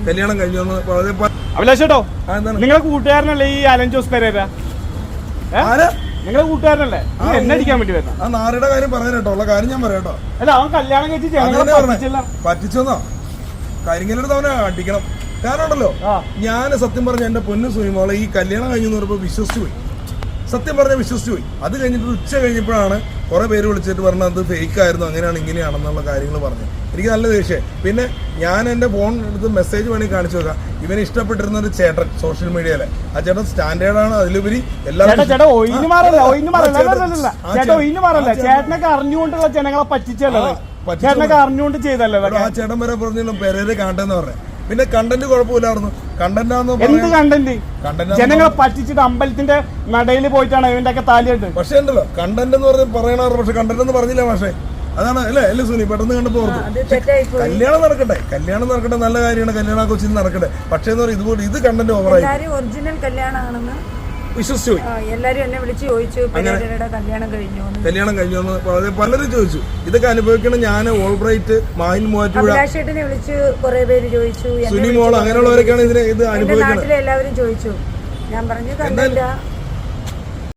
കല്യാണം കഴിഞ്ഞു അഭിലാഷേട്ടോ, നിങ്ങളെ കൂട്ടുകാരനല്ലേ ഈ അലൻ ജോസ് പെരേര? നിങ്ങളെ കൂട്ടുകാരനല്ലേ? എന്നെ അടിക്കാൻ വേണ്ടി വരുന്ന ആ നാരുടെ കാര്യം പറയാനോ ഉള്ള കാര്യം ഞാൻ പറയാട്ടോ. അല്ല, അവൻ കല്യാണം കഴിച്ച് പറ്റിച്ചെന്നോ കരിങ്കലെടുത്ത് അവനെ അടിക്കണം. കാരണം ഉണ്ടല്ലോ, ഞാൻ സത്യം പറഞ്ഞ എന്റെ പൊന്നു സുനിമോളെ ഈ കല്യാണം കഴിഞ്ഞെന്ന് പറയുമ്പോൾ വിശ്വസിച്ചു പോയി. സത്യം പറഞ്ഞാൽ വിശ്വസിച്ചു പോയി. അത് കഴിഞ്ഞിട്ട് ഉച്ച കഴിഞ്ഞപ്പോഴാണ് കുറെ പേര് വിളിച്ചിട്ട് പറഞ്ഞത് അത് ഫേക്ക് ആയിരുന്നു, അങ്ങനെയാണ് ഇങ്ങനെയാണെന്നുള്ള കാര്യങ്ങൾ പറഞ്ഞു. എനിക്ക് നല്ല ദേഷ്യം. പിന്നെ ഞാൻ എൻ്റെ ഫോൺ എടുത്ത് മെസ്സേജ് വേണമെങ്കിൽ കാണിച്ചു നോക്കാം. ഇവന് ഇഷ്ടപ്പെട്ടിരുന്ന ഒരു ചേട്ടൻ സോഷ്യൽ മീഡിയയിലെ ആ ചേട്ടൻ സ്റ്റാൻഡേർഡാണ്. അതിലുപരി ചേട്ടനൊക്കെ അറിഞ്ഞുകൊണ്ടുള്ള ജനങ്ങളെ പറ്റിച്ചല്ലോ, ചേട്ടനൊക്കെ അറിഞ്ഞുകൊണ്ട് ചെയ്തല്ലോ. ആ ചേട്ടൻ വരെ പറഞ്ഞു പെരേരെ കാണട്ടെന്ന് പറഞ്ഞു. പിന്നെ കണ്ടന്റ് കുഴപ്പമില്ലായിരുന്നു. എന്ത് കണ്ടന്റ്? ജനങ്ങളെ പറ്റിച്ചിട്ട് അമ്പലത്തിന്റെ നടയിൽ പോയിട്ടാണ് ഇവന്റെ ഒക്കെ താലിയിട്ട്. പക്ഷേ ഉണ്ടല്ലോ, കണ്ടന്റ് എന്ന് പറഞ്ഞ് പറയണ, പക്ഷെ കണ്ടന്റ് എന്ന് പറഞ്ഞില്ല. പക്ഷേ അതാണ് അല്ലേ സുനി പെട്ടെന്ന് കണ്ടപ്പോ ഓർത്തു. കല്യാണം നടക്കട്ടെ, നല്ല കാര്യമാണ്. കല്യാണം കൊച്ചിന് നടക്കട്ടെ. പക്ഷേ എന്ന് പറയുന്നത് ഇതുപോലെ ഇത് കണ്ടന്റ് ഓവറായി. ഒറിജിനൽ കല്യാണമാണെന്ന് വിശ്വസിച്ചു പോയി. എല്ലാരും എന്നെ വിളിച്ച് ചോദിച്ചു കല്യാണം കഴിഞ്ഞു പലരും ചോദിച്ചു. ഇതൊക്കെ അനുഭവിക്കണം. ഞാൻ ഓൾബ്രൈറ്റ്, മാഹിൻ മൂവാറ്റുപുഴ, അഭിലാഷേട്ടനെ വിളിച്ച് കുറെ പേര് ചോദിച്ചു. സുനി മോൾ, അങ്ങനെയുള്ളവരൊക്കെയാണ് ഇത് അനുഭവിക്കുന്നത്. എല്ലാവരും ചോദിച്ചു. ഞാൻ പറഞ്ഞു കണ്ടില്ല.